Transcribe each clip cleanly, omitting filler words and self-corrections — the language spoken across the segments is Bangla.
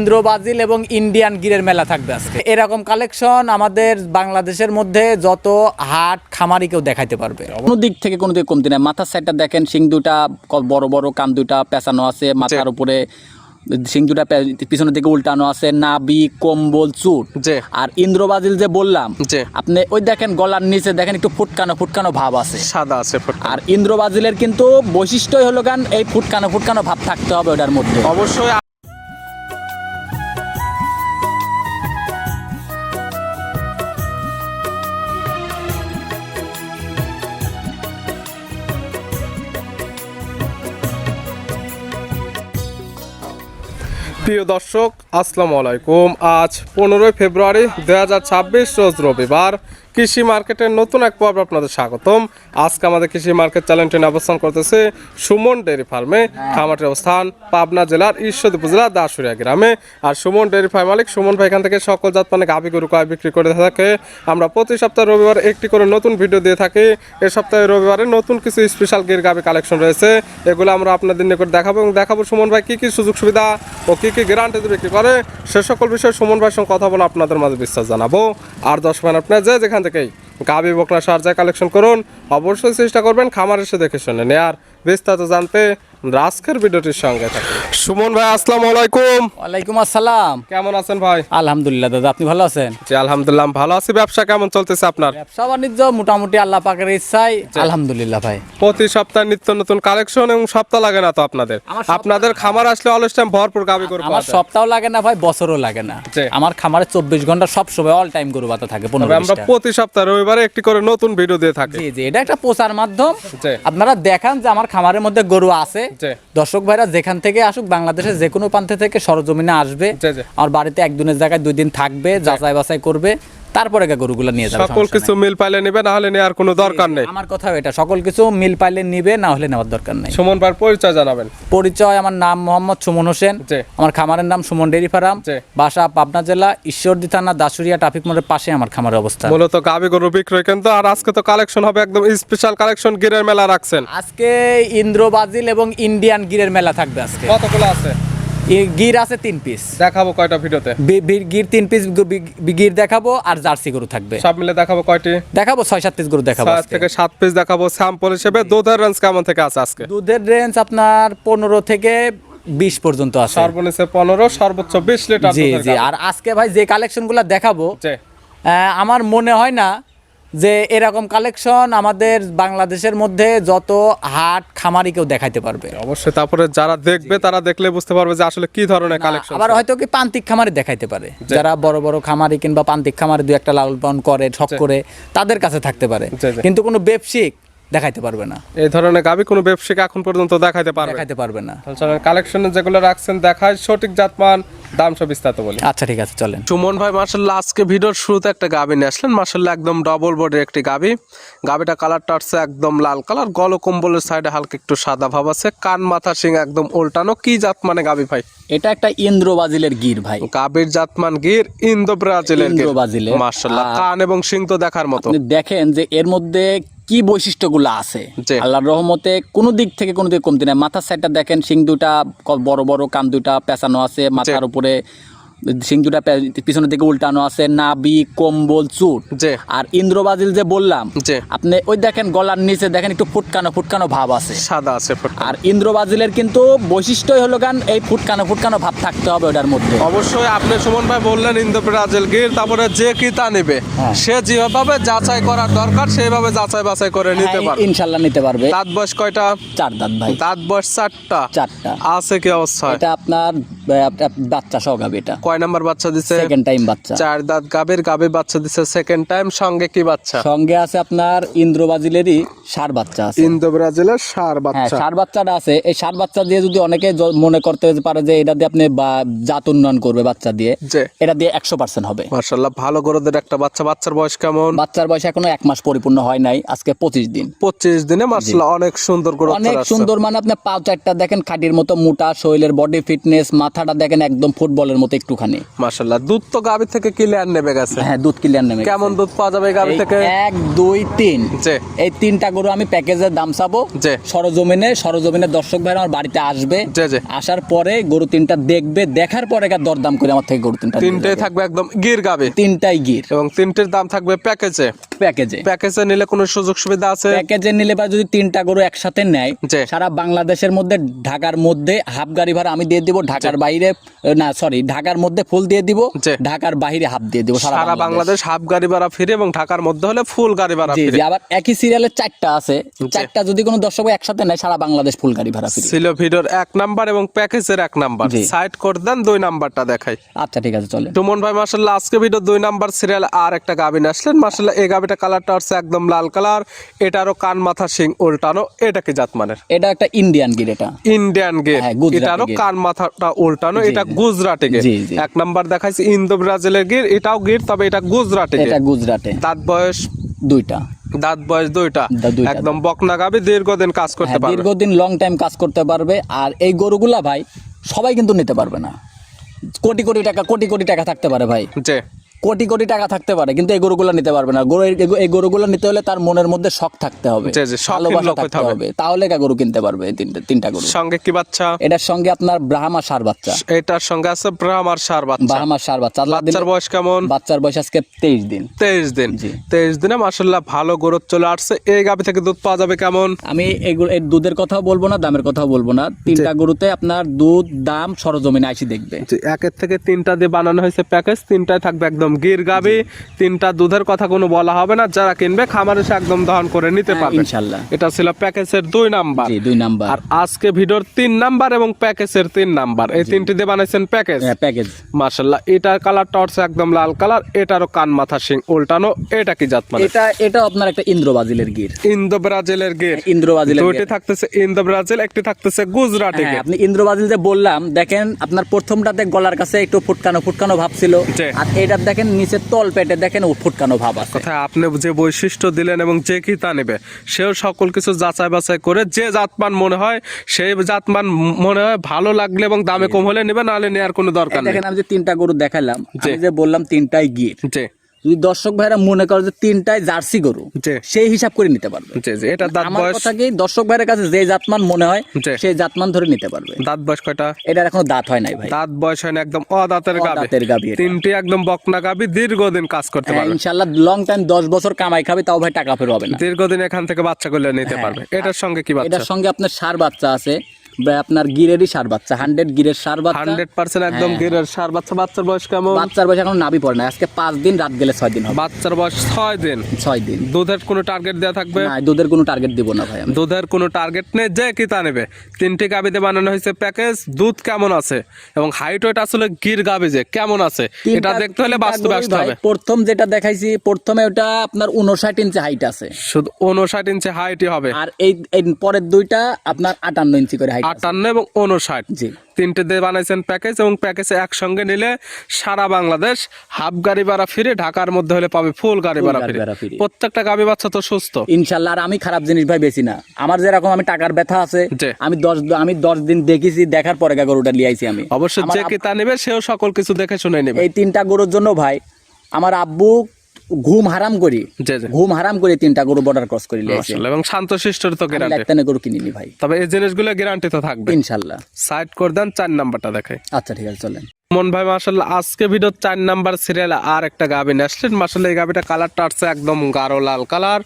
ইন্দ্র ব্রাজিল এবং ইন্ডিয়ান গিরের মেলা থাকবে আজকে। এরকম কালেকশন আমাদের বাংলাদেশের মধ্যে যত হাট খামারি কেউ দেখাইতে পারবে। কোনো দিক থেকে কোনো দিক কমতি নাই। মাথার সাইডটা দেখেন, শিং দুটা বড় বড়, কান দুটা পেঁচানো আছে, মাথার উপরে শিং দুটা পিছনের দিকে উল্টানো আছে, নাভি, কম্বল, চুট। আর ইন্দ্র ব্রাজিল যে বললাম, আপনি ওই দেখেন গলার নিচে দেখেন একটু ফুটকানো ফুটকানো ভাব আছে, সাদা আছে। আর ইন্দ্র ব্রাজিলের কিন্তু বৈশিষ্ট্যই হলো গান এই ফুটকানো ফুটকানো ভাব থাকতে হবে ওটার মধ্যে অবশ্যই। প্রিয় দর্শক, আসসালামু আলাইকুম। আজ 15 ফেব্রুয়ারি 2026 রোজ রবিবার। কৃষি মার্কেটের নতুন এক পর্ব আপনাদের স্বাগতম। আজকে আমাদের কৃষি মার্কেট চ্যানেলটি অবস্থান করতেছে সুমন ডেয়ারি ফার্মে। খামারটির অবস্থান পাবনা জেলার ঈশ্বরদী উপজেলার দাসুরিয়া গ্রামে। আর সুমন ডেয়ারি ফার্ম মালিক সুমন ভাই এখান থেকে সকল জাত মানে গাভী গরু কয় বিক্রি করে থাকে। আমরা প্রতি সপ্তাহে রবিবার একটি করে নতুন ভিডিও দিয়ে থাকি। এই সপ্তাহে রবিবারে নতুন কিছু স্পেশাল গির গাভী কালেকশন রয়েছে, এগুলো আমরা আপনাদের নিকট দেখাবো এবং দেখাবো সুমন ভাই কী কী সুযোগ সুবিধা ও কী কী গ্যারান্টি বিক্রি করে সে সকল বিষয়ে সুমন ভাইয়ের সঙ্গে কথা বলে আপনাদের মাঝে বিশ্বাস জানাবো। আর দর্শক আপনার যেখান থেকেই গাভী বকনা সার যায় কালেকশন করুন, অবশ্যই চেষ্টা করবেন খামার এসে দেখে শুনে নেয়ার। বিস্তারিত জানতে আজকের ভিডিওটির সঙ্গে থাকুন। সুমন ভাই, আসসালামু আলাইকুম। ওয়ালাইকুম আসসালাম। কেমন আছেন ভাই? আলহামদুলিল্লাহ দাদা, আপনি ভালো আছেন? জি আলহামদুলিল্লাহ ভালো আছি। ব্যবসা কেমন চলতেছে আপনার? ব্যবসা বাণিজ্য মোটামুটি আল্লাহ পাকের ইচ্ছায় আলহামদুলিল্লাহ ভাই। প্রতি সপ্তাহে নিত্য নতুন কালেকশন এবং সপ্তাহ লাগে না তো আপনাদের খামার আসলে অলস টাইম ভরপুর গাভী গরু আমার সপ্তাহ লাগে না ভাই, বছরও লাগে না। আমার খামারে 24 ঘন্টা সব সময় অল টাইম গরু বাতা থাকে। আমরা প্রতি সপ্তাহে রবিবারে একটি করে নতুন ভিডিও দিয়ে থাকি। জি জি, এটা একটা প্রচার মাধ্যম। আপনারা দেখান যে আমার খামারের মধ্যে গরু আছে। দর্শক ভাইরা যেখান থেকে আসুক, বাংলাদেশের যে কোনো প্রান্ত থেকে সরজমিনে আসবে, আমার বাড়িতে একদিনের জায়গায় 2 দিন থাকবে, যাচাই বাছাই করবে, তারপরে গরুগুলো নিয়ে যাবে। সকল কিছু মিল পাইলে নিবে, না হলে নেওয়ার কোনো দরকার নেই। আমার কথা এটা, সকল কিছু মিল পাইলে নিবে, না হলে নেওয়ার দরকার নেই। সুমন ভাইয়ের পরিচয় জানাবেন। পরিচয়, আমার নাম মোহাম্মদ সুমন হোসেন। আমার খামারের নাম সুমন ডেয়ারি ফার্ম। বাসা পাবনা জেলা ঈশ্বরদী থানা দাসুরিয়া ট্রাফিক মোড়ের পাশে আমার খামারের অবস্থান। মূলত গাভী গরু বিক্রয় কিন্তু। আর আজকে তো কালেকশন হবে একদম স্পেশাল কালেকশন, গিরের মেলা রাখছেন আজকে। ইন্দ্র ব্রাজিল এবং ইন্ডিয়ান গিরের মেলা থাকবে আজকে। কতগুলো আছে? গির আছে 3 পিস। দেখাবো কয়টা ভিডিওতে? গির 3 পিস গির দেখাবো, আর জার্সি গরু থাকবে। সব মিলে দেখাবো কয়টি? দেখাবো 6-7 পিস গরু দেখাবো। 6 থেকে 7 পিস দেখাবো। স্যাম্পল হিসেবে দুধের রেঞ্জ কেমন থেকে আছে আজকে? দুধের রেঞ্জ আপনার 15 থেকে 20 পর্যন্ত আছে। সর্বনিম্ন 15, সর্বোচ্চ 20 লিটার। জি জি। আর আজকে ভাই যে কালেকশনগুলো দেখাবো, আমার মনে হয় না যে এরকম কালেকশন আমাদের বাংলাদেশের মধ্যে যত হাট খামারি কেউ দেখাইতে পারবে। অবশ্যই। তারপরে যারা দেখবে তারা দেখলে বুঝতে পারবে যে আসলে কি ধরনের কালেকশন। আবার হয়তো কি প্রান্তিক খামারি দেখাইতে পারে, যারা বড় বড় খামারি কিংবা প্রান্তিক খামারি 2-1টা লালন পালন করে শখ করে, তাদের কাছে থাকতে পারে, কিন্তু কোনো ব্যবসায়িক দেখাইতে পারবে না। এই ধরনের গাভী কোনো ব্যবসায়িক এখন পর্যন্ত দেখাইতে পারবে না। কালেকশনে যেগুলো রাখছেন দেখায় সঠিক জাতমান, দাম সব বিস্তারিত বলি। আচ্ছা ঠিক আছে, চলেন। সুমন ভাই মাশাআল্লাহ আজকে ভিডিওর শুরুতে একটা গাভী নিয়ে আসলেন। মাশাআল্লাহ একদম ডবল বডির একটি গাভী। গাভীটা কালারটা হচ্ছে একদম লাল কালার, গল কম্বলের সাইডে হালকা একটু সাদা ভাব আছে, কান মাথা শিং একদম উল্টানো। কি জাত মানে গাভী ভাই? এটা একটা ইন্দ্র ব্রাজিলের গির ভাই। গাভীর জাতমান গির ইন্দ্র ব্রাজিলের গির। মাশাআল্লাহ কান এবং শিং তো দেখার মতো। দেখেন যে এর মধ্যে কি বৈশিষ্ট্যগুলো আছে, আল্লাহর রহমতে কোনো দিক থেকে কোনো দিক কমতি নাই। মাথার সাইডটা দেখেন, শিং দুটা বড় বড়, কান দুটা পেঁচানো আছে, মাথার উপরে শিং দুটা পিছনের দিকে উল্টানো আছে, নাভি, কম্বল, চুট। আর ইন্দ্র ব্রাজিল যে বললাম, আপনি ওই দেখেন গলার নিচে দেখেন একটু ফুটকানো ফুটকানো ভাব আছে, সাদা আছে। আর ইন্দ্র ব্রাজিলের কিন্তু বৈশিষ্ট্যই হলো গান এই ফুটকানো ফুটকানো ভাব থাকতে হবে ওটার মধ্যে। অবশ্যই। আপনি সুমন ভাই বললেন ইন্দ্র ব্রাজিল গির, তারপরে যে কি তা নেবে সে যেভাবে যাচাই করার দরকার সেইভাবে যাচাই বাছাই করে নিতে পারবে, ইনশাআল্লাহ নিতে পারবে। দাঁত বয়স কয়টা? 4 দাঁত ভাই। দাঁত বয়স 4টা। আছে কি অবস্থা? এটা আপনার বাচ্চা সহ গাভী। এটা কয় নাম্বার বাচ্চা দিছে? সেকেন্ড টাইম বাচ্চা। 4 দাঁত গাভীর বাচ্চা দিছে সেকেন্ড টাইম। সঙ্গে কি বাচ্চা? সঙ্গে আছে আপনার ইন্দ্র ব্রাজিলেরই ষাঁড় বাচ্চা আছে। ইন্দ্র ব্রাজিলের ষাঁড় বাচ্চা। হ্যাঁ, ষাঁড় বাচ্চাটা আছে। এই ষাঁড় বাচ্চা দিয়ে যদি অনেকে মনে করতে পারে যে এটা দিয়ে আপনি জাত উন্নয়ন করবে বাচ্চা দিয়ে, এটা দিয়ে 100% হবে। মাশাআল্লাহ ভালো গরুদের একটা বাচ্চা। বাচ্চার বয়স কেমন? বাচ্চার বয়স এখনো 1 মাস পরিপূর্ণ হয় নাই, আজকে 25 দিন। 25 দিনে মাশাআল্লাহ অনেক সুন্দর গরু, অনেক সুন্দর। মানে আপনি পাও চারটা দেখেন খাটির মতো মোটা, শরীরের বডি ফিটনেস, মাথা মাথাটা দেখেন একদম ফুটবলের মতো একটুখানি। মাশাআল্লাহ, দুধ তো গাভী থেকে ক্লিয়ার নেবে গেছে। হ্যাঁ, দুধ ক্লিয়ার নেমে গেছে। কেমন দুধ পাওয়া যাবে এই গাভী থেকে? 1 2 3 জি। এই 3টা গরু আমি প্যাকেজের দাম চাবো। জি। সরজমিনে দর্শক ভাইরা আমার বাড়িতে আসবে। জি, জি। আসার পরে গরু 3টা দেখবে, দেখার পরে দরদাম করে আমার থেকে গরু 3টা তিনটেই থাকবে একদম গির গাভী 3টাই গির এবং তিনটের দাম থাকবে প্যাকেজে। প্যাকেজে নিলে কোনো সুযোগ সুবিধা আছে? প্যাকেজে নিলে বা যদি 3টা গরু একসাথে নেয়, জি। সারা বাংলাদেশের মধ্যে ঢাকার মধ্যে হাফ গাড়ি ভাড়া আমি দিয়ে দিব, ঢাকার বাইরে ঢাকার মধ্যে ফুল দিয়ে দিব, জি। ঢাকার বাইরে হাফ দিয়ে দিব। সারা বাংলাদেশ হাফ গাড়ি ভাড়া ফ্রি এবং ঢাকার মধ্যে হলে ফুল গাড়ি ভাড়া জি ফ্রি। জি, আবার একই সিরিয়ালে 4টা আছে, 4টা যদি কোনো দর্শক একসাথে নেয় সারা বাংলাদেশ ফুল গাড়ি ভাড়া ফ্রি। ছিল ভিডিওর 1 নাম্বার এবং প্যাকেজের 1 নাম্বার। জি। সাইড করে দেন 2 নাম্বারটা দেখাই। আচ্ছা ঠিক আছে, চলেন। সুমন ভাই মাশাআল্লাহ আজকে ভিডিও 2 নাম্বার সিরিয়াল আর একটা গাভী নিয়ে আসলেন। মাশাআল্লাহ এই গাভীটা কালারটা হচ্ছে একদম লাল কালার, এটারও কান মাথা শিং উল্টানো। এটা কি জাত মানের? এটা একটা ইন্ডিয়ান গির। এটা ইন্ডিয়ান গির, হ্যাঁ, গুজরাটি এটারও গির। কান মাথাটা উল্টানো। জি, এটা জি। গুজরাটি গির। জি, জি। 1 নাম্বার দেখাইছি ইন্দো ব্রাজিলের গির, এটাও গির, তবে এটা গুজরাটি গির। এটা গুজরাটে। দাঁত বয়স 2টা। দুইটা। দুইটা। একদম বকনা গাভী, দীর্ঘদিন কাজ করতে হ্যাঁ, পারবে। দীর্ঘদিন লং টাইম কাজ করতে পারবে। আর এই গরুগুলা ভাই সবাই কিন্তু নিতে পারবে না। কোটি কোটি টাকা থাকতে পারে ভাই, জি। কোটি টাকা থাকতে পারে, কিন্তু এই গরুগুলো নিতে পারবে না। এই গরুগুলো নিতে হলে তার মনের মধ্যে শখ থাকতে হবে, জি, জি, শখিন ভালোবাসা লোক হতে থাকতে হবে। হবে, তাহলে গরু কিনতে পারবে। এই তিনটা গরু। সঙ্গে কি বাচ্চা? এটার সঙ্গে আপনার ব্রাহ্মা সার বাচ্চা। এটার সঙ্গে আছে ব্রাহ্মার সার বাচ্চা। ব্রাহ্মা সার বাচ্চা। আল্লাহ দিলে- বাচ্চার বয়স কেমন? বাচ্চার বয়স আজকে 23 দিন। 23 দিন। জি। 23 দিনে মাশাআল্লাহ ভালো গ্রোথ চলে আসছে। এই গাভী থেকে দুধ পাওয়া যাবে কেমন? আমি এগুলো এর দুধের কথাও বলবো না, দামের কথাও বলবো না। 3টা গরুতে আপনার দুধ দাম সরজমিনে আইসি দেখবে। জি, 1 থেকে 3টা দিয়ে বানানো হয়েছে প্যাকেজ। 3টায় থাকবে একদম গির গাভী। 3টা দুধের কথা কোনো বলা হবে না, যারা কিনবে খামারে এসে একদম দহন করে নিতে হ্যাঁ, পারবে ইনশাআল্লাহ। এটা ছিল প্যাকেজের 2 নাম্বার। জি, 2 নাম্বার। আর আজকে ভিডিওর 3 নাম্বার এবং প্যাকেজের 3 নাম্বার, এই 3টি দিয়ে বানাইছেন প্যাকেজ। হ্যাঁ, প্যাকেজ। মাশাআল্লাহ এটার কালারটা হচ্ছে একদম লাল কালার, এটারও কান মাথা শিং উল্টানো। এটা কি জাত মানে? এটা আপনার একটা ইন্দ্র ব্রাজিলের গির। ইন্দো ব্রাজিলের গির। ইন্দ্র ব্রাজিলের দুইটি গির। থাকতেছে ইন্দো ব্রাজিল, একটি থাকতেছে গুজরাটি হ্যাঁ, গির। আপনি ইন্দ্র ব্রাজিল যে বললাম, দেখেন আপনার প্রথমটাতে গলার কাছে একটু ফুটকানো ভাব ছিল, জি। আর এইটার দেখেন নিচে তল পেটে দেখেন ফুটকানো ভাব আছে। কথায় আপনি যে বৈশিষ্ট্য দিলেন এবং যে কি তা নেবে সেও সকল কিছু যাচাই বাছাই করে যে জাতমান মনে হয় সেই জাতমান মনে হয় ভালো লাগলে এবং দামে কম হলে নেবে, নাহলে নেওয়ার কোনো দরকার এই নেই। দেখেন আমি যে 3টা গরু দেখালাম, জি। আমি যে বললাম 3টাই গির। জি। যদি দর্শক ভাইরা মনে করে যে 3টাই জার্সি গরু, জি। সেই হিসাব করে নিতে পারবে। জি, জি। এটা দাঁত আমার বয়স? কথা কি, দর্শক ভাইয়ের কাছে যে জাতমান মনে হয় জি। সেই জাতমান ধরে নিতে পারবে। দাঁত বয়স কয়টা? এটার এখনো দাঁত হয় নাই ভাই। দাঁত বয়স হয় না, একদম অদাঁতের গাভী। অদাঁতের গাভী এটা। 3টি একদম বকনা গাভী, দীর্ঘদিন কাজ করতে হ্যাঁ, পারবে। ইনশাআল্লাহ লং টাইম 10 বছর কামাই খাবে, তাও ভাই টাকা ফের হবে না। দীর্ঘদিন এখান থেকে বাচ্চা গুলো নিতে হ্যাঁ। পারবে। এটার সঙ্গে কি বাচ্চা? এটার সঙ্গে আপনার সার বাচ্চা আছে, বা আপনার গিরেরই সার বাচ্চা, 100 গিরের সার বাচ্চা। 100% একদম হ্যাঁ। গিরের সার বাচ্চা। বাচ্চার বয়স কেমন? বাচ্চার বয়স এখন নাভি পড়ে না, আজকে 5 দিন, রাত গেলে 6 দিন হবে। বাচ্চার বয়স 6 দিন। 6 দিন। দুধের কোনো টার্গেট দেওয়া থাকবে? না, দুধের কোনো টার্গেট দিব না ভাই আমি। দুধের কোনো টার্গেট নেই, যে কি তা নেবে। 3টি গাভীতে বানানো হয়েছে প্যাকেজ। দুধ কেমন আছে এবং হাইট ওয়েট আসলে গির গাভী যে কেমন আছে এটা দেখতে হলে বাস্তবে আসতে হবে। প্রথম যেটা দেখাইছি, প্রথমে ওটা আপনার 59 ইঞ্চি হাইট আছে, শুধু 59 ইঞ্চি হাইটই হবে। আর এই এই পরের দুইটা আপনার 58 ইঞ্চি করে হাইট আছে। 58 এবং 59। জি। 3টে দিয়ে বানাইছেন প্যাকেজ এবং প্যাকেজে একসঙ্গে নিলে সারা বাংলাদেশ হাফ গাড়ি ভাড়া ফিরে, ঢাকার মধ্যে হলে পাবে ফুল গাড়ি ভাড়া গাড়ি ফিরে। ভাড়া ফিরে। প্রত্যেকটা গাভী বাচ্চা তো সুস্থ। ইনশাল্লাহ। আর আমি খারাপ জিনিস ভাই বেশি না, আমার যেরকম আমি টাকার ব্যথা আছে, জি। আমি 10 দিন দেখেছি, দেখার পরে গরুটা নিয়ে আইছি আমি। অবশ্যই আমার যে কি তা নেবে সেও সকল কিছু দেখে শুনে নেবে। এই 3টা গরুর জন্য ভাই আমার আব্বু ঘুম হারাম করি, জি, জি। 3টা গরু বর্ডার ক্রস করে নিয়ে আইছি। মাশাআল্লাহ, এবং শান্তশিষ্টর তো গ্যারান্টি। লাগতানে গরু কিনিনি ভাই, তবে এই জিনিসগুলো গ্যারান্টি তো থাকবে। ইনশাল্লাহ। সাইড করে দেন, 4 নাম্বারটা দেখাই। আচ্ছা ঠিক আছে, চলেন। মন ভাই মাশাআল্লাহ আজকে ভিডিও 4 নাম্বার সিরিয়াল আর একটা গাভী নিয়ে আসলেন। মাশাআল্লাহ এই গাভীটা কালারটা আসছে একদম গাঢ় লাল কালার।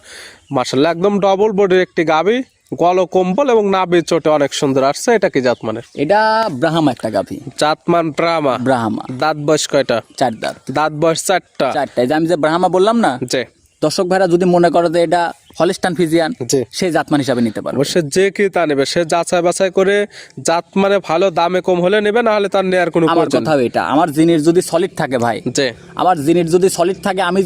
মাশাআল্লাহ একদম ডবল বডির একটি গাভী, গল কম্বল এবং নাভি চোটে অনেক সুন্দর আসছে। এটা কি জাত মানের? এটা ব্রাহ্মা একটা গাভী। জাতমান ব্রাহ্মা। ব্রাহ্মা। দাঁত বয়স কয়টা? 4 দাঁত। দাঁত বয়স 4টা। 4টা। যে আমি যে ব্রাহ্মা বললাম না, জি। দর্শক ভাইরা যদি মনে করে যে এটা হলিস্টান ফিজিয়ান, জি। সেই জাতমান হিসাবে নিতে পারবে। অবশ্যই যে কি তা নেবে সে যাচাই বাছাই করে জাত মানে ভালো, দামে কম হলে নেবে, না হলে তার নেয়ার কোনো আমার প্রয়োজন কথা এটা, আমার জিনিস যদি সলিড থাকে ভাই, জি। আমার জিনিস যদি সলিড থাকে, আমি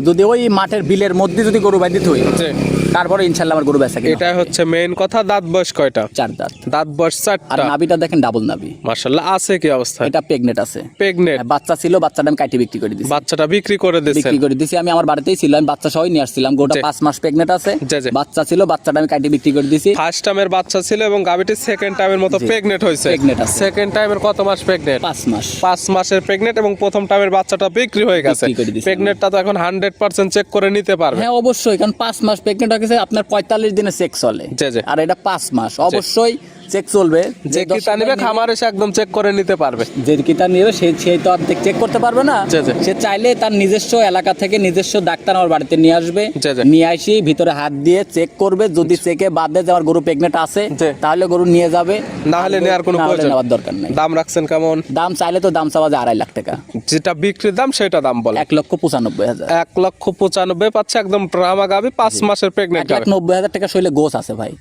যদি ওই মাঠের বিলের মধ্যে যদি গরু বাঁধি থই, জি। তারপরে ইনশাল্লাহ আমার গরু বেচা কিনা এটাই হচ্ছে মেইন কথা। দাঁত বয়স কয়টা? 4 দাঁত। দাঁত বয়স আর 4টা। নাভিটা দেখেন ডাবল নাভি। মাশাআল্লাহ আছে কি অবস্থা? এটা প্রেগনেট আছে। প্রেগনেন্ট। বাচ্চা ছিল, বাচ্চাটা আমি কাটি বিক্রি করে দিছি। বাচ্চাটা বিক্রি করে দিয়েছেন? বিক্রি করে দিছি আমি, আমার বাড়িতেই ছিল, আমি বাচ্চা সহই নিয়ে আসছিলাম। গোটা জি। 5 মাস প্রেগনেন্ট প্রেগনেন্ট আছে, জি, জি। বাচ্চা ছিল, বাচ্চাটা আমি কাটি বিক্রি করে দিয়েছি। ফার্স্ট টাইমের বাচ্চা ছিল এবং গাবিটি সেকেন্ড টাইমের মতো জি। প্রেগনেন্ট হয়েছে। Pregnant আছে। সেকেন্ড টাইমের কত মাস প্রেগনেন্ট? 5 মাস 5 মাসের প্রেগনেন্ট এবং প্রথম টাইমের বাচ্চাটা বিক্রি হয়ে গেছে। বিক্রি করে দিয়েছি। প্রেগনেন্টটা তো এখন 100% চেক করে নিতে পারবে। হ্যাঁ অবশ্যই, কারণ 5 মাস প্রেগনেন্ট হয়ে গেছে, আপনার 45 দিনে চেক চলে। জি, জি। আর এটা 5 মাস অবশ্যই চেক চলবে। যে কিতা নিবে খামার এসে একদম চেক করে নিতে পারবে। যে কিতা নিবে সেই তো অর্ধেক চেক করতে পারবে না। জি, জি। সে চাইলে তার নিজস্ব এলাকা থেকে নিজস্ব ডাক্তার আমার বাড়িতে নিয়ে আসবে, জি, জি। নিয়ে আসি ভিতরে হাত দিয়ে চেক করবে। যদি চেকে বাদে যে আমার গরু প্রেগনেন্ট আছে, জি। তাহলে গরু নিয়ে যাবে, না হলে নেওয়ার কোনো না হলে প্রয়োজন নেওয়ার দরকার নেই। দাম রাখছেন কেমন? দাম চাইলে তো দাম চাওয়া যায় 2.5 লাখ টাকা, যেটা বিক্রির দাম সেটা দাম বলে। 1,95,000। 1,95,000 পাচ্ছে একদম ড্রামা গাবি 5 মাসের প্রেগনেন্ট গাবি। 1,90,000 টাকা শৈলে গোছ আছে ভাই,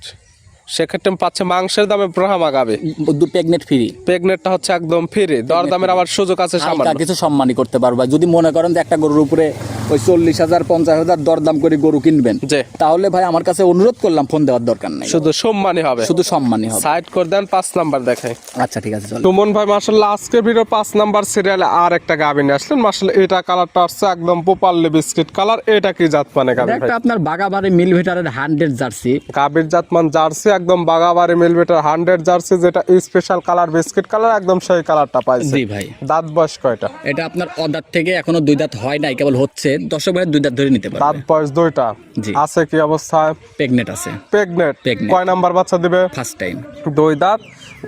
সেক্ষেত্রে পাচ্ছে মাংসের দামে ব্রাহ্মা গাবি। Pregnant free. প্রেগনেন্টটা হচ্ছে একদম ফ্রি, দরদামের আবার সুযোগ আছে হালকা সামান্য। কিছু সম্মানই করতে পারবা। যদি মনে করেন যে একটা গরুর উপরে ওই 40,000 50,000 দরদাম করে গরু কিনবেন, জি। তাহলে ভাই আমার কাছে অনুরোধ করলাম ফোন দেওয়ার দরকার নাই, শুধু সম্মানই হবে। শুধু সম্মানই হবে। সাইড করে দেন, 5 নাম্বার দেখাই। আচ্ছা ঠিক আছে, চলো। সুমন ভাই মাশাআল্লাহ আজকে ভিডিও 5 নাম্বার সিরিয়ালে আর একটা গাবি নিয়ে আসলেন। মাশাআল্লাহ এটা কালারটা হচ্ছে একদম পোপারলি বিস্কিট কালার। এটা কি জাতমানে গাবি ভাই? একটা আপনার বাগাবাড়ি মিলভেটারের 100 জার্সি। গাবির জাতমান জার্সি, একদম বাগাবাড়ি মিলবেটার 100 জার্সি, যেটা স্পেশাল কালার বিস্কিট কালার, একদম সেই কালারটা পাইছে। জি ভাই। দাঁত বয়স কয়টা? এটা আপনার অদাঁত থেকে এখনো 2 দাঁত হয় নাই, কেবল হচ্ছে। দর্শক ভাই 2 দাঁত ধরে নিতে দাঁত পারবে। বয়স 2টা। জি। আছে কি অবস্থায়? প্রেগনেন্ট আছে, প্রেগনেন্ট। Pregnant। কয় নাম্বার বাচ্চা দিবে? First time. 2 দাঁত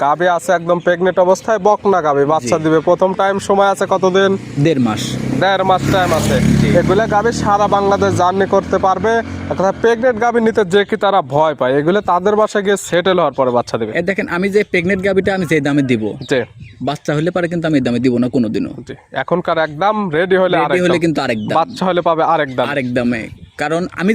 গাবি আছে একদম প্রেগনেন্ট অবস্থায়, বকনা গাবি বাচ্চা দিবে। প্রথম টাইম সময় আছে কতদিন? 1.5 মাস। 1.5 মাস টাইম আছে। এগুলা গাবি সারা বাংলাদেশ জার্নি করতে পারবে। একটা প্রেগনেন্ট গাবি নিতে যে কি তারা ভয় পায়, এগুলো তাদের বাসায় গিয়ে সেটেল হওয়ার পরে বাচ্চা দিবে। এ দেখেন, আমি যে প্রেগনেন্ট গাবিটা আমি যে দামে দিব, জি, বাচ্চা হলে পারে কিন্তু আমি এই দামে দিব না কোনোদিনও। জি। এখনকার একদম রেডি হলে Ready আরেক হলে দাম। কিন্তু আরেক দাম। বাচ্চা হলে পাবে আরেক দাম। আরেক দামে, কারণ আমি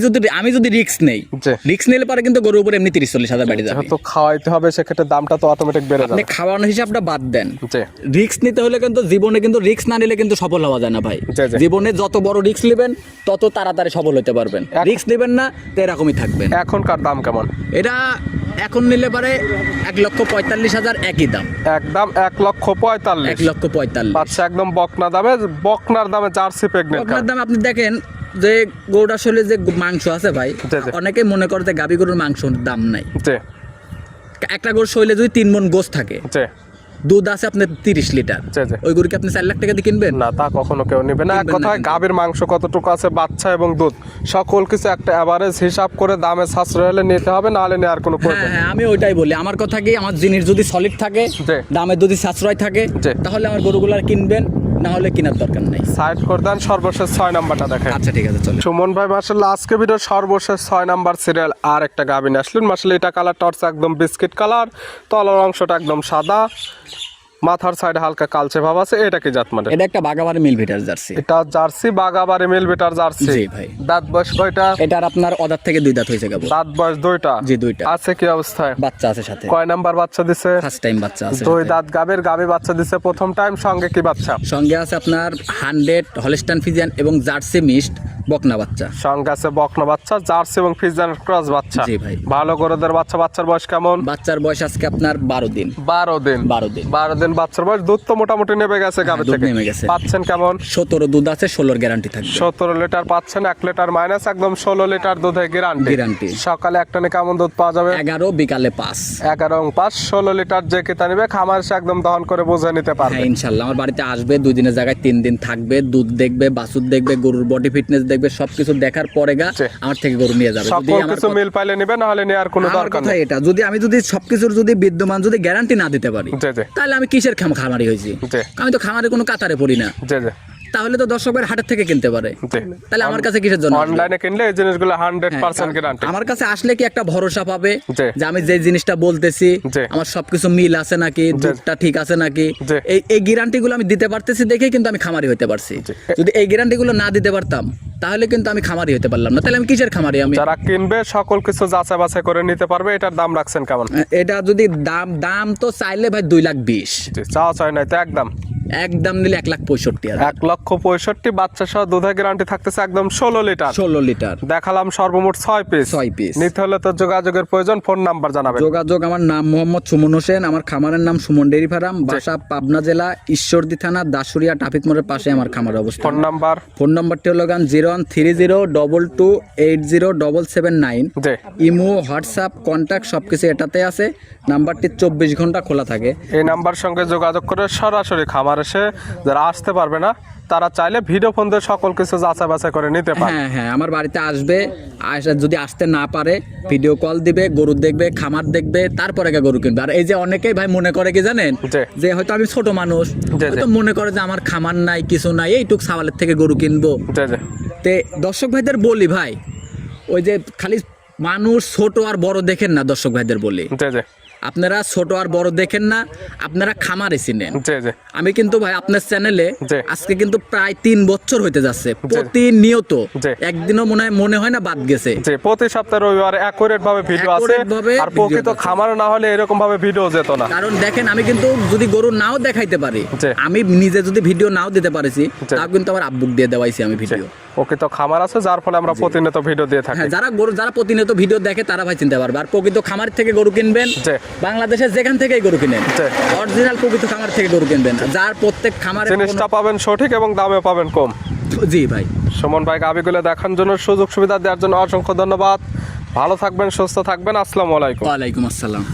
যদি রিস্ক নেই, জি। রিস্ক নিলে পারে কিন্তু গরুর উপরে এমনি 30-40 হাজার বেড়ে যাবে। যেহেতু খাওয়াইতে হবে সেক্ষেত্রে দামটা তো অটোমেটিক বেড়ে আপনি যাবে। খাওয়ানোর হিসাবটা বাদ দেন, জি, রিস্ক নিতে হলে কিন্তু জীবনে কিন্তু রিস্ক না নিলে কিন্তু সফল হওয়া যায় না ভাই। জি, জি। জীবনে যত বড় রিস্ক নেবেন তত তাড়াতাড়ি সফল হতে পারবেন। রিস্ক নেবেন না তো এরকমই থাকবেন। এখনকার দাম কেমন? এটা এখন নিলে পারে 1,45,000 একই দাম। একদম 1,45,000। 1,45,000 বাচ্চা একদম বকনা দামে, বকনার দামে জার্সি প্রেগনেন্ট। আপনার দাম আপনি দেখেন যে গরুর আসলে যে মাংস আছে ভাই, জি, জি। অনেকে মনে করে যে গাভী গরুর মাংসর দাম নাই। জি, একটা গরুর শরীরে যদি 3 মণ গোস থাকে, জি, দুধ আছে আপনার 30 লিটার, জি, জি। ওই গরুকে আপনি 4 লাখ টাকা দিয়ে কিনবেন? না, তা কখনো কেউ নিবে না। এক কিনবেন না কথায় কিন্তু। গাভীর মাংস কতটুকু আছে, বাচ্চা এবং দুধ সকল কিছু একটা এভারেজ হিসাব করে দামে সাশ্রয় হলে নিতে হবে, না হলে নেওয়ার কোনো প্রয়োজন হ্যাঁ নেই। হ্যাঁ, আমি ওইটাই বলি। আমার কথা কি, আমার জিনিস যদি সলিড থাকে, জি। দামে যদি সাশ্রয় থাকে, জি। তাহলে আমার গরুগুলো আর কিনবেন, না হলে কেনার দরকার নাই। সাইড করে দেন, সর্বশেষ 6 নাম্বারটা দেখেন। আচ্ছা ঠিক আছে, চলো। সুমন ভাই মাশাআল্লাহ আজকে ভিডিও সর্বশেষ 6 নাম্বার সিরিয়াল আর একটা গাভী নিয়ে আসলেন। মাশাআল্লাহ এটা কালারটা হচ্ছে একদম বিস্কিট কালার, তলার অংশটা একদম সাদা, মাথার সাইডে হালকা কালচে ভাব আছে। এটা কি জাত মানে? এটা একটা বাগাবাড়ি মিলভিটার জার্সি। এটা জার্সি, বাগাবাড়ি মিলবেটার জার্সি। জি ভাই। দাঁত বয়স কয়টা? এটার আপনার অদার থেকে 2 দাঁত হয়েছে কেবল। দাঁত বয়স 2টা। জি, 2টা। আছে কি অবস্থায়? বাচ্চা আছে সাথে। কয় নাম্বার বাচ্চা দিছে? ফার্স্ট টাইম বাচ্চা আছে 2 সাথে। দাঁত গাভী বাচ্চা দিছে প্রথম টাইম। সঙ্গে কি বাচ্চা? সঙ্গে আছে আপনার 100 হলস্টাইন ফ্রিজিয়ান এবং জার্সি মিক্সড বকনা বাচ্চা। সঙ্গে আছে বকনা বাচ্চা, জার্সি এবং ফ্রিজিয়ান ক্রস বাচ্চা। জি ভাই। ভালো গরুদের বাচ্চা। বাচ্চার বয়স কেমন? বাচ্চার বয়স আজকে আপনার 12 দিন। 12 দিন। 12 দিন। 12 দিন বাচ্চার বয়স। দুধ তো মোটামুটি নেমে গেছে গাভী দুধ থেকে। নেমে গেছে। পাচ্ছেন কেমন? 17 দুধ আছে, 16 গ্যারান্টি থাকবে। 17 লিটার পাচ্ছেন, 1 লিটার মাইনাস, একদম 16 লিটার দুধে গ্যারান্টি। গ্যারান্টি। সকালে একটানে কেমন দুধ পাওয়া যাবে? 11, বিকালে 5। 11 এবং 5, 16 লিটার যে কেতা নিবে খামার সে একদম দহন করে বুঝে নিতে পারবে। হ্যাঁ ইনশাল্লাহ, আমার বাড়িতে আসবে, 2 দিনের জায়গায় 3 দিন থাকবে, দুধ দেখবে, বাছুর দেখবে, গরুর বডি ফিটনেস দেখবে, সবকিছু দেখার পরে জি। আমার থেকে গরু নিয়ে যাবে। যদি সকল আমার কিছু মিল পাইলে নিবে, না হলে নেওয়ার কোনো আমার দরকার কথা নেই। এটা, আমি যদি সবকিছুর যদি বিদ্যমান যদি গ্যারান্টি না দিতে পারি, জি, জি। তাহলে আমি কিসের খামারি হয়েছি? জি। আমি তো খামারে কোনো কাতারে পড়ি না। জি, জি, তাহলে তো দর্শকের হাটের থেকে কিনতে পারে। জি। তাহলে আমার কাছে কিসের জন্য আসবে? অনলাইনে কিনলে এই জিনিসগুলো 100% হ্যাঁ, গ্যারান্টি। আমার কাছে আসলে কি একটা ভরসা পাবে জি। যে আমি যে জিনিসটা বলতেছি জি। আমার সবকিছু মিল আছে নাকি, দুধটা ঠিক আছে নাকি, জি। এই গ্যারান্টি গুলো আমি দিতে পারতেছি দেখে কিন্তু আমি খামারি হতে পারছি। জি। যদি এই গ্যারান্টি গুলো না দিতে পারতাম তাহলে কিন্তু আমি খামারি হতে পারলাম না। তাহলে আমি কিসের খামারি? আমি যারা কিনবে সকল কিছু যাচাই বাছাই করে নিতে পারবে। এটার দাম রাখছেন কেমন? এটা যদি দাম তো চাইলে ভাই 2,20,000। জি, চাওয়া চাই নাই তো একদম একদম নিলে 1,65,000। 1,65,000 বাচ্চা সহ দুধের গ্যারান্টি থাকতেছে একদম 16 লিটার। 16 লিটার দেখালাম সর্বমোট 6 পিস। 6 পিস। নিতে হলে তো যোগাযোগের প্রয়োজন, ফোন নাম্বার জানাবেন। যোগাযোগ, আমার নাম মোহাম্মদ সুমন হোসেন, আমার খামারের নাম সুমন ডেইরি ফার্ম, বাসা পাবনা জেলা ঈশ্বরদী থানা দাসুরিয়া ট্রাফিক মোড়ের পাশে আমার খামারের অবস্থান। Phone number? ফোন নাম্বারটি হলো 013022807779। জি। ইমো, হোয়াটসঅ্যাপ, কন্ট্যাক্ট সবকিছু এটাতে আছে। নাম্বারটি 24 ঘন্টা খোলা থাকে। এই নাম্বার সঙ্গে যোগাযোগ করে সরাসরি খামার এসে যারা আসতে পারবে না তারা চাইলে ভিডিও ফোন দিয়ে সকল কিছু যাচাই বাছাই করে নিতে পারে। হ্যাঁ হ্যাঁ, আমার বাড়িতে আসবে, যদি আসতে না পারে ভিডিও কল দিবে, গরু দেখবে, খামার দেখবে, তারপরে গরু কিনবে। আর এই যে অনেকেই ভাই মনে করে কি জানেন, জি। যে হয়তো আমি ছোট মানুষ, হয়তো মনে করে যে আমার খামার নাই, কিছু নাই, এইটুক সাওয়ালের থেকে গরু কিনবো। জি জি। তে দর্শক ভাইদের বলি ভাই, ওই যে খালি মানুষ ছোট আর বড় দেখেন না, দর্শক ভাইদের বলি জি জি। আপনারা ছোট আর বড় দেখেন না, আপনারা খামারে চিনেন। জি জি। আমি কিন্তু ভাই আপনার চ্যানেলে জি। আজকে কিন্তু প্রায় 3 বছর হইতে যাচ্ছে, প্রতিনিয়ত জি। একদিনও মনে হয় না বাদ গেছে। জি, প্রতি সপ্তাহে রবিবারে অ্যাকুরেট ভাবে ভিডিও আছে। Accurate ভাবে আর প্রকৃত video আছে। খামার না হলে এরকম ভাবে ভিডিও যেত না। কারণ দেখেন, আমি কিন্তু যদি গরু নাও দেখাইতে পারি, জি। আমি নিজে যদি ভিডিও নাও দিতে পারিছি, জি। তাও কিন্তু আমার আব্বুক দিয়ে দেওয়াইছি আমি ভিডিও। প্রকৃত খামার আছে যার ফলে আমরা প্রতিনিয়ত ভিডিও দিয়ে থাকি। হ্যাঁ, যারা প্রতিনিয়ত ভিডিও দেখে তারা ভাই চিনতে পারবে। আর প্রকৃত খামার থেকে গরু কিনবেন, জি। বাংলাদেশের যেখান থেকেই গরু কিনেন, জি। অরিজিনাল প্রকৃত খামার থেকে গরু কিনবেন, যার প্রত্যেক খামারে জিনিসটা পাবেন সঠিক এবং দামে পাবেন কম। জি ভাই। সুমন ভাই গাবিগুলো দেখার জন্য, সুযোগ সুবিধা দেওয়ার জন্য অসংখ্য ধন্যবাদ। ভালো থাকবেন, সুস্থ থাকবেন। আসসালামু আলাইকুম। ওয়ালাইকুম আসসালাম।